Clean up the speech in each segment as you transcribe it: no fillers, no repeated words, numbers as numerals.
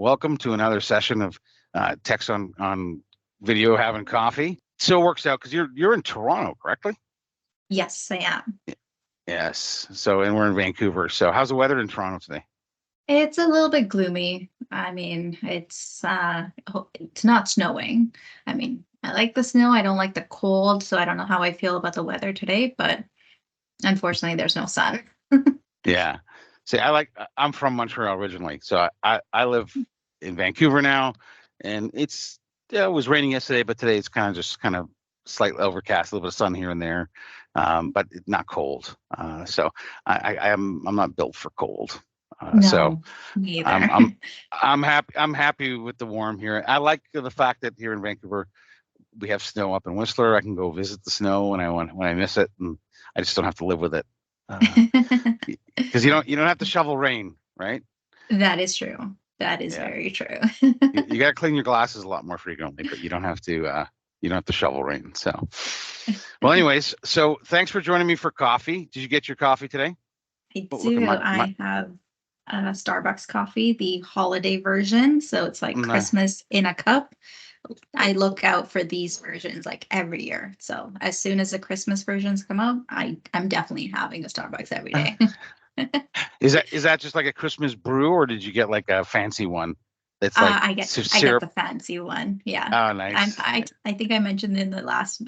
welcome to another session of Text on Video Having Coffee. So it works out because you're in Toronto, correctly? Yes, I am. Yes. So, and we're in Vancouver. So how's the weather in Toronto today? It's a little bit gloomy. I mean, it's not snowing. I mean, I like the snow. I don't like the cold, so I don't know how I feel about the weather today, but unfortunately there's no sun. Yeah. See, I'm from Montreal originally, so I live in Vancouver now, and it was raining yesterday, but today it's kind of slightly overcast, a little bit of sun here and there, but not cold. So I'm not built for cold. So Me either. I'm happy with the warm here. I like the fact that here in Vancouver we have snow up in Whistler. I can go visit the snow when I miss it, and I just don't have to live with it. Because you don't have to shovel rain, right? That is true. That is very true. You got to clean your glasses a lot more frequently, but you don't have to shovel rain. So, well, anyways, so thanks for joining me for coffee. Did you get your coffee today? I do. I have Starbucks coffee, the holiday version. So it's like Christmas in a cup. I look out for these versions like every year. So as soon as the Christmas versions come out, I'm definitely having a Starbucks every day. Is that just like a Christmas brew, or did you get like a fancy one? That's like I get the fancy one. Yeah. Oh, nice. I think I mentioned in the last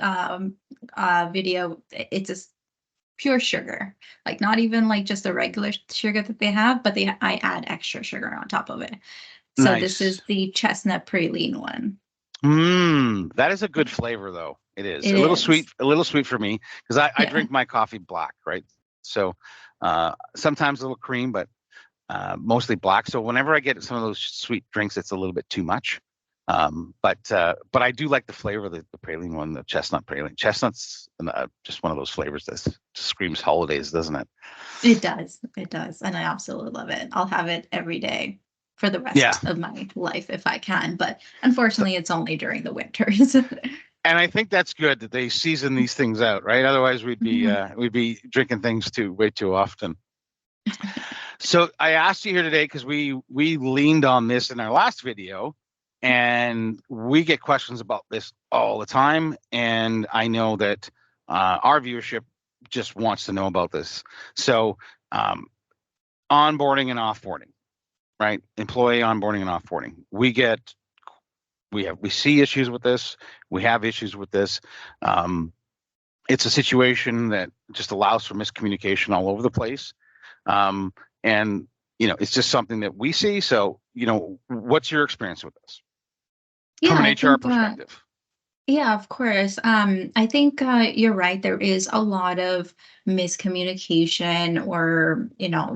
video, it's a pure sugar, like not even like just the regular sugar that they have, but I add extra sugar on top of it. So nice. This is the chestnut praline one. That is a good flavor, though. It is a little sweet for me because I drink my coffee black, right? So sometimes a little cream, but mostly black. So whenever I get some of those sweet drinks, it's a little bit too much. But I do like the flavor of the praline one, the chestnut praline. Chestnut's just one of those flavors that screams holidays, doesn't it? It does, and I absolutely love it. I'll have it every day for the rest of my life if I can, but unfortunately it's only during the winters. And I think that's good that they season these things out, right? Otherwise we'd be drinking things way too often. So I asked you here today because we leaned on this in our last video, and we get questions about this all the time, and I know that our viewership just wants to know about this. So onboarding and offboarding. Right, employee onboarding and offboarding. We see issues with this. We have issues with this. It's a situation that just allows for miscommunication all over the place, and it's just something that we see. So, what's your experience with this from an HR perspective? Yeah, of course. I think you're right. There is a lot of miscommunication or,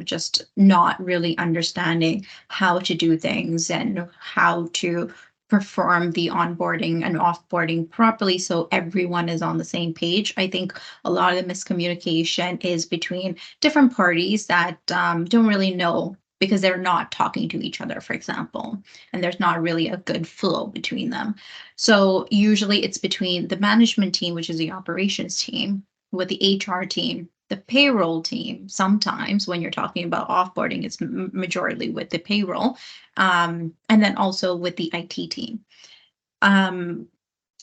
just not really understanding how to do things and how to perform the onboarding and offboarding properly so everyone is on the same page. I think a lot of the miscommunication is between different parties that don't really know because they're not talking to each other, for example, and there's not really a good flow between them. So usually it's between the management team, which is the operations team, with the HR team, the payroll team. Sometimes when you're talking about offboarding, it's majority with the payroll, and then also with the IT team. And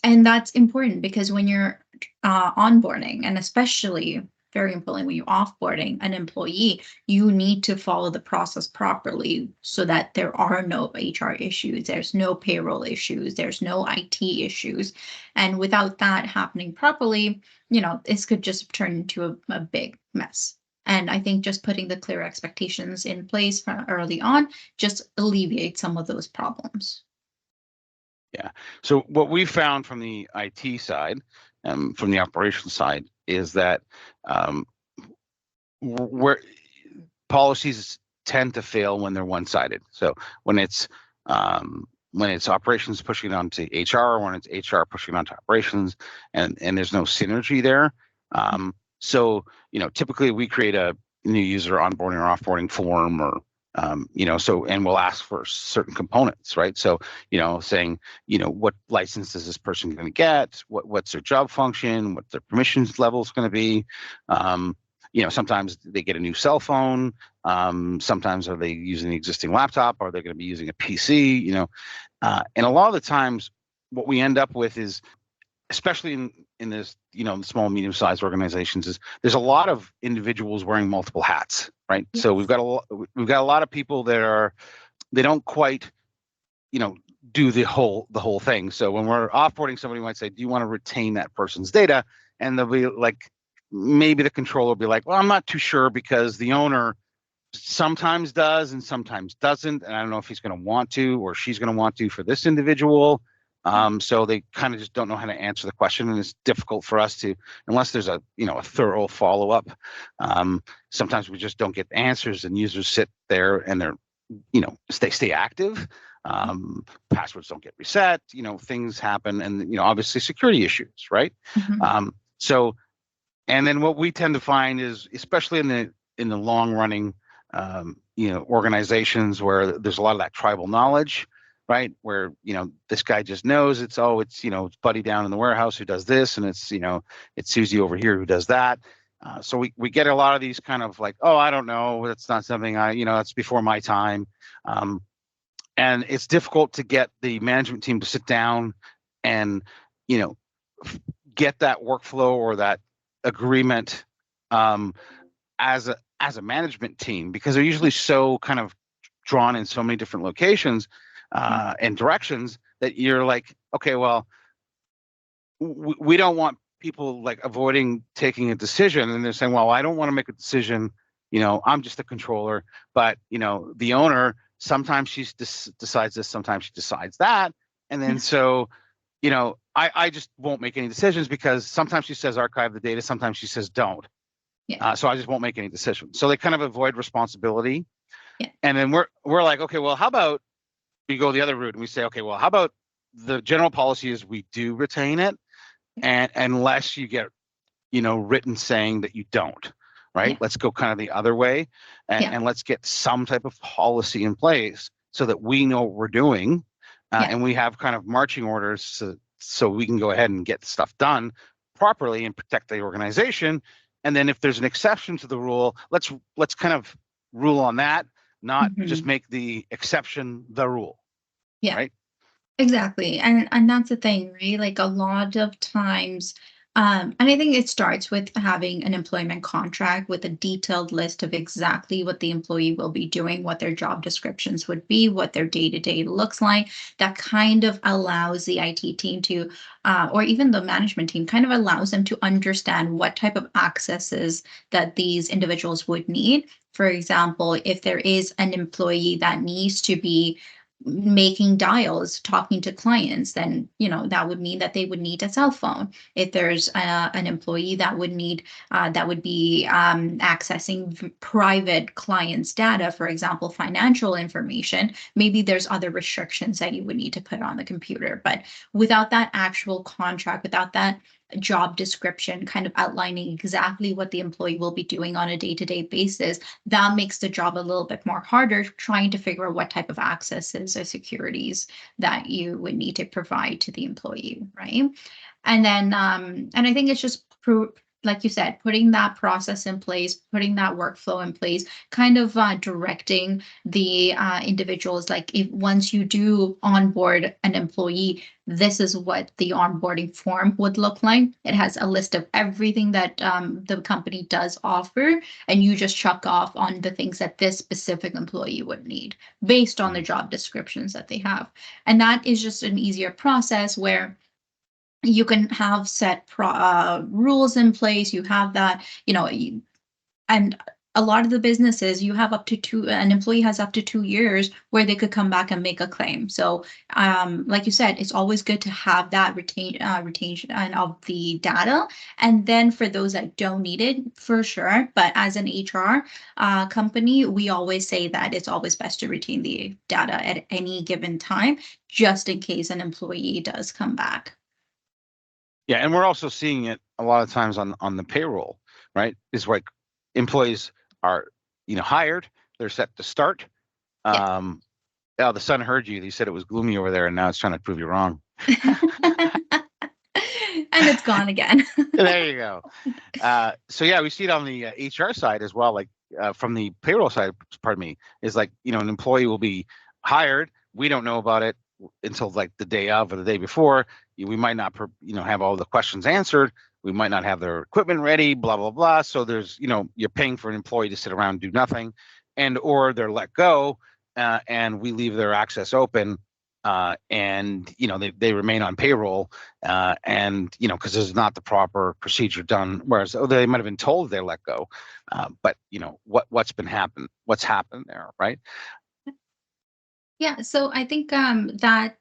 that's important because when you're onboarding, and especially very important when you're offboarding an employee, you need to follow the process properly so that there are no HR issues, there's no payroll issues, there's no IT issues. And without that happening properly, this could just turn into a big mess. And I think just putting the clear expectations in place from early on just alleviates some of those problems. Yeah. So what we found from the IT side, from the operations side, is that where policies tend to fail when they're one-sided. So when it's operations pushing onto HR, when it's HR pushing onto operations, and there's no synergy there. So typically we create a new user onboarding or offboarding form, or and we'll ask for certain components, right? So, saying, what license is this person going to get? What's their job function? What their permissions level is going to be? sometimes they get a new cell phone. Sometimes are they using the existing laptop? Are they going to be using a PC? And a lot of the times what we end up with is, especially in this, the small, medium-sized organizations, is there's a lot of individuals wearing multiple hats, right? Yes. So we've got a lot of people that they don't quite, do the whole thing. So when we're offboarding, somebody might say, do you want to retain that person's data? And they'll be like, maybe the controller will be like, well, I'm not too sure because the owner sometimes does and sometimes doesn't. And I don't know if he's going to want to or she's going to want to for this individual. So they kind of just don't know how to answer the question, and it's difficult for us to, unless there's a thorough follow-up. Sometimes we just don't get the answers, and users sit there and they're, stay active. Passwords don't get reset. Things happen, and obviously security issues, right? Mm-hmm. And then what we tend to find is, especially in the long-running, organizations where there's a lot of that tribal knowledge, right? Where, this guy just knows it's Buddy down in the warehouse who does this, and it's Susie over here who does that. So we get a lot of these kind of like, oh, I don't know, that's not something that's before my time. And it's difficult to get the management team to sit down and, get that workflow or that agreement as a management team, because they're usually so kind of drawn in so many different locations and directions that you're like, okay, well, we don't want people like avoiding taking a decision, and they're saying, well, I don't want to make a decision. I'm just a controller, but the owner, sometimes she decides this, sometimes she decides that, and then so I just won't make any decisions because sometimes she says archive the data, sometimes she says don't. Yeah. So I just won't make any decisions. So they kind of avoid responsibility. Yeah. And then we're like, okay, well, how about we go the other route and we say, okay, well, how about the general policy is we do retain it, and unless you get written saying that you don't, right? Yeah. Let's go kind of the other way, and let's get some type of policy in place so that we know what we're doing, and we have kind of marching orders so we can go ahead and get stuff done properly and protect the organization. And then if there's an exception to the rule, let's kind of rule on that, not just make the exception the rule. Yeah. Right. Exactly. And that's the thing, right? Like a lot of times, and I think it starts with having an employment contract with a detailed list of exactly what the employee will be doing, what their job descriptions would be, what their day-to-day looks like. That kind of allows the IT team to, or even the management team, kind of allows them to understand what type of accesses that these individuals would need. For example, if there is an employee that needs to be making dials, talking to clients, then that would mean that they would need a cell phone. If there's an employee that would need that would be accessing private clients' data, for example, financial information, maybe there's other restrictions that you would need to put on the computer. But without that actual contract, without that job description kind of outlining exactly what the employee will be doing on a day-to-day basis, that makes the job a little bit more harder, trying to figure out what type of accesses or securities that you would need to provide to the employee, right? And then and I think it's just like you said, putting that process in place, putting that workflow in place, kind of directing the individuals, like if once you do onboard an employee, this is what the onboarding form would look like. It has a list of everything that the company does offer, and you just check off on the things that this specific employee would need based on the job descriptions that they have. And that is just an easier process where you can have set rules in place. You have that, and a lot of the businesses, you have up to an employee has up to 2 years where they could come back and make a claim. So like you said, it's always good to have that retention of the data. And then for those that don't need it, for sure. But as an HR company, we always say that it's always best to retain the data at any given time, just in case an employee does come back. Yeah, and we're also seeing it a lot of times on the payroll, right? It's like employees are, hired, they're set to start. Yeah. The sun heard you. He said it was gloomy over there, and now it's trying to prove you wrong. And and it's gone again. There you go. So yeah, we see it on the HR side as well, like from the payroll side, pardon me, is like, an employee will be hired. We don't know about it until like the day of or the day before. We might not, have all the questions answered. We might not have their equipment ready, blah, blah, blah. So there's, you're paying for an employee to sit around and do nothing, or they're let go and we leave their access open. And they remain on payroll, and because there's not the proper procedure done. Whereas they might have been told they're let go, but what's happened there, right? Yeah, so I think that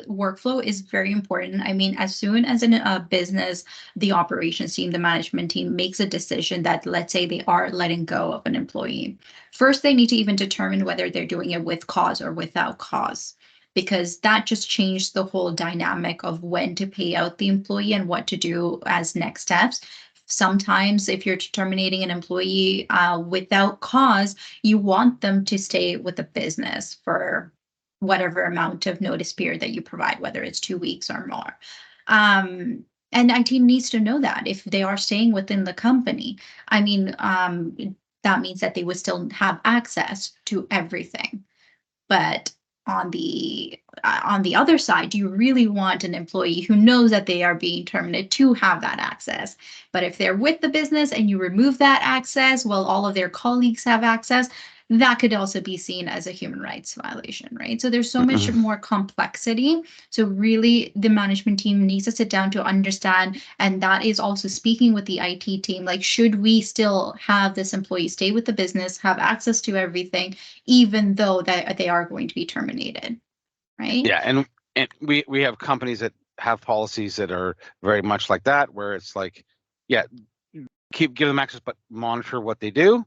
workflow is very important. I mean, as soon as in a business, the operations team, the management team makes a decision that, let's say, they are letting go of an employee, first they need to even determine whether they're doing it with cause or without cause, because that just changed the whole dynamic of when to pay out the employee and what to do as next steps. Sometimes if you're terminating an employee without cause, you want them to stay with the business for whatever amount of notice period that you provide, whether it's 2 weeks or more. And IT needs to know that if they are staying within the company. I mean, that means that they would still have access to everything. But on the other side, you really want an employee who knows that they are being terminated to have that access. But if they're with the business and you remove that access while all of their colleagues have access, that could also be seen as a human rights violation, right? So there's so much more complexity. So really, the management team needs to sit down to understand, and that is also speaking with the IT team, like, should we still have this employee stay with the business, have access to everything, even though that they are going to be terminated, right? Yeah, and we have companies that have policies that are very much like that, where it's like, yeah, give them access, but monitor what they do.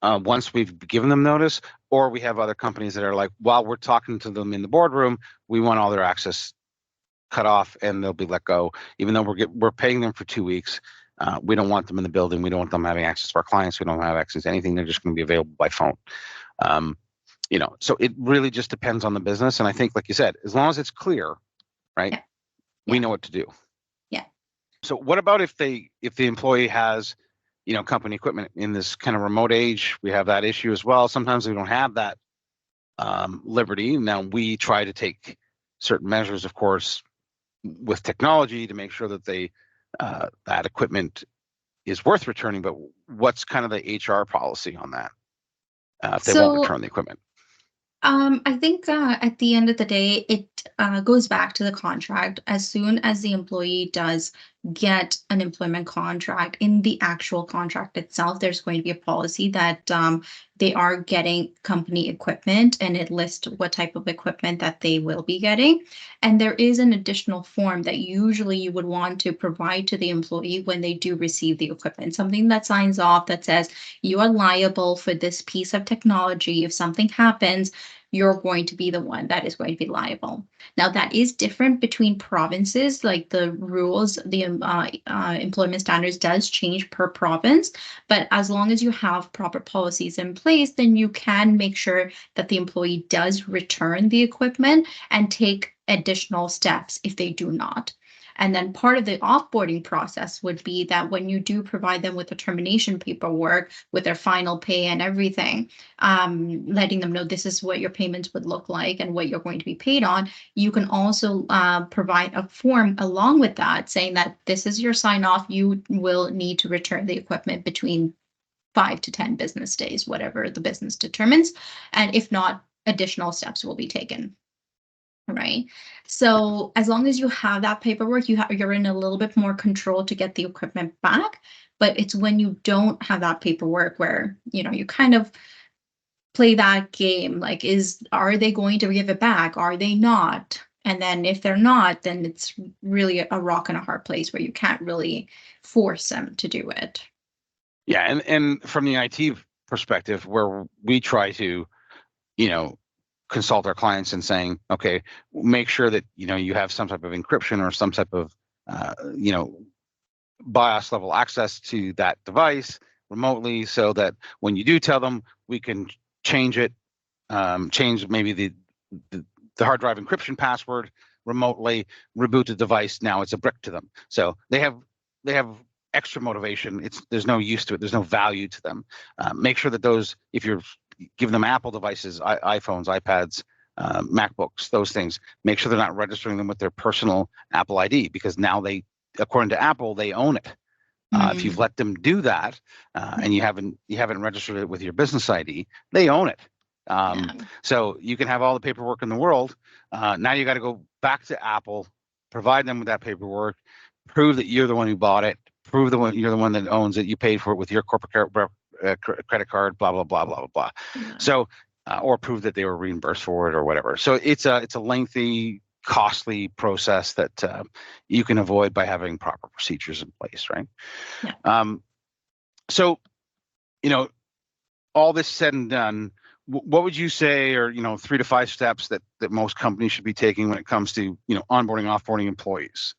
Once we've given them notice, or we have other companies that are like, while we're talking to them in the boardroom, we want all their access cut off and they'll be let go, even though we're paying them for 2 weeks. We don't want them in the building. We don't want them having access to our clients. We don't have access to anything. They're just going to be available by phone. So it really just depends on the business. And I think, like you said, as long as it's clear, right, Yeah. we know what to do. Yeah. So what about if the employee has, company equipment in this kind of remote age? We have that issue as well. Sometimes we don't have that liberty. Now we try to take certain measures, of course, with technology to make sure that that equipment is worth returning. But what's kind of the HR policy on that if they won't return the equipment? I think at the end of the day, it goes back to the contract. As soon as the employee does get an employment contract, in the actual contract itself, there's going to be a policy that they are getting company equipment, and it lists what type of equipment that they will be getting. And there is an additional form that usually you would want to provide to the employee when they do receive the equipment, something that signs off that says you are liable for this piece of technology. If something happens, you're going to be the one that is going to be liable. Now, that is different between provinces. Like the rules, the employment standards does change per province. But as long as you have proper policies in place, then you can make sure that the employee does return the equipment and take additional steps if they do not. And then part of the offboarding process would be that when you do provide them with the termination paperwork with their final pay and everything, letting them know this is what your payments would look like and what you're going to be paid on, you can also provide a form along with that saying that this is your sign off. You will need to return the equipment between 5 to 10 business days, whatever the business determines. And if not, additional steps will be taken. Right. So as long as you have that paperwork, you're in a little bit more control to get the equipment back. But it's when you don't have that paperwork where, you kind of play that game. Like, are they going to give it back? Are they not? And then if they're not, then it's really a rock and a hard place where you can't really force them to do it. Yeah. And from the IT perspective, where we try to, consult our clients and saying, okay, make sure that you have some type of encryption or some type of BIOS level access to that device remotely, so that when you do tell them, we can change it, change maybe the hard drive encryption password, remotely, reboot the device. Now it's a brick to them. So they have extra motivation. There's no use to it. There's no value to them. Make sure that those, if you're giving them Apple devices, iPhones, iPads, MacBooks, those things, make sure they're not registering them with their personal Apple ID, because now they, according to Apple, they own it. If you've let them do that and you haven't registered it with your business ID, they own it. So you can have all the paperwork in the world. Now you got to go back to Apple, provide them with that paperwork, prove that you're the one who bought it, prove you're the one that owns it, you paid for it with your corporate credit card, blah blah blah blah blah blah. So or prove that they were reimbursed for it or whatever. So it's a lengthy, costly process that you can avoid by having proper procedures in place, right? So, all this said and done, what would you say are 3 to 5 steps that most companies should be taking when it comes to onboarding, offboarding employees?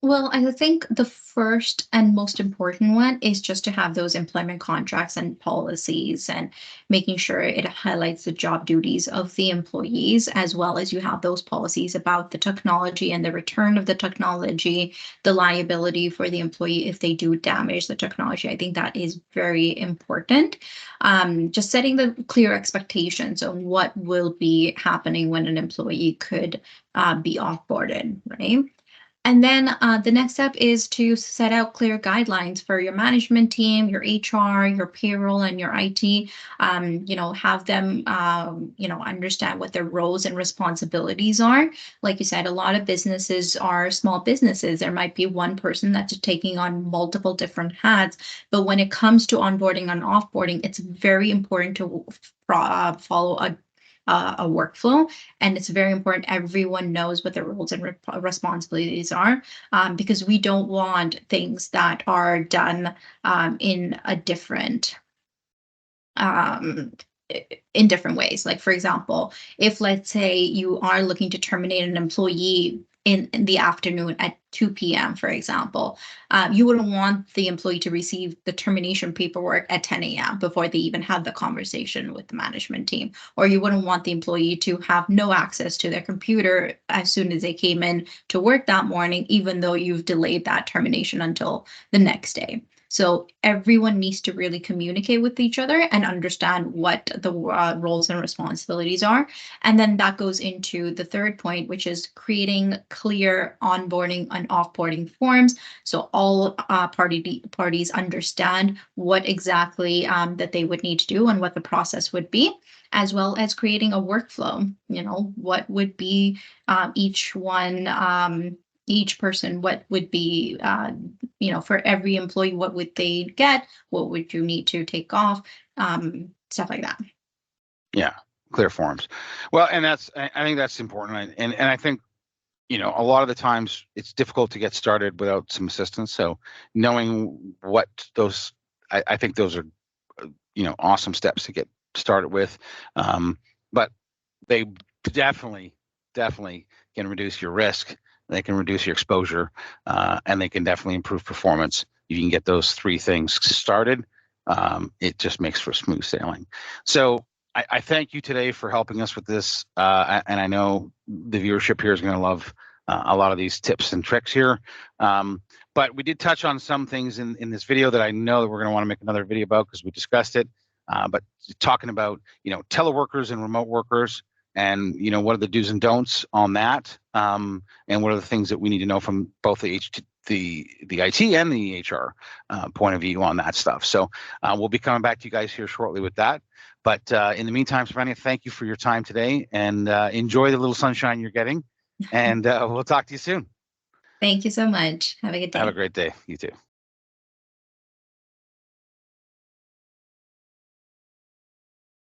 Well, I think the first and most important one is just to have those employment contracts and policies, and making sure it highlights the job duties of the employees, as well as you have those policies about the technology and the return of the technology, the liability for the employee if they do damage the technology. I think that is very important. Just setting the clear expectations on what will be happening when an employee could be offboarded, right? And then the next step is to set out clear guidelines for your management team, your HR, your payroll, and your IT. Have them, understand what their roles and responsibilities are. Like you said, a lot of businesses are small businesses. There might be one person that's taking on multiple different hats. But when it comes to onboarding and offboarding, it's very important to follow a workflow, and it's very important everyone knows what their roles and responsibilities are, because we don't want things that are done in different ways. Like, for example, if let's say you are looking to terminate an employee in the afternoon at 2 p.m., for example, you wouldn't want the employee to receive the termination paperwork at 10 a.m. before they even have the conversation with the management team. Or you wouldn't want the employee to have no access to their computer as soon as they came in to work that morning, even though you've delayed that termination until the next day. So everyone needs to really communicate with each other and understand what the roles and responsibilities are. And then that goes into the third point, which is creating clear onboarding and offboarding forms. So all parties understand what exactly that they would need to do and what the process would be, as well as creating a workflow. What would be each person, what would be, for every employee, what would they get? What would you need to take off? Stuff like that. Yeah, clear forms. Well, and I think that's important. And I think, a lot of the times it's difficult to get started without some assistance. So knowing what those, I think those are, awesome steps to get started with. But they definitely can reduce your risk. They can reduce your exposure, and they can definitely improve performance. You can get those 3 things started. It just makes for smooth sailing. So I thank you today for helping us with this. And I know the viewership here is going to love a lot of these tips and tricks here. But we did touch on some things in this video that I know that we're going to want to make another video about, because we discussed it. But talking about, teleworkers and remote workers, and what are the do's and don'ts on that, and what are the things that we need to know from both the IT and the HR point of view on that stuff. So we'll be coming back to you guys here shortly with that. But in the meantime, Sravani, thank you for your time today, and enjoy the little sunshine you're getting. And we'll talk to you soon. Thank you so much. Have a good day. Have a great day. You too.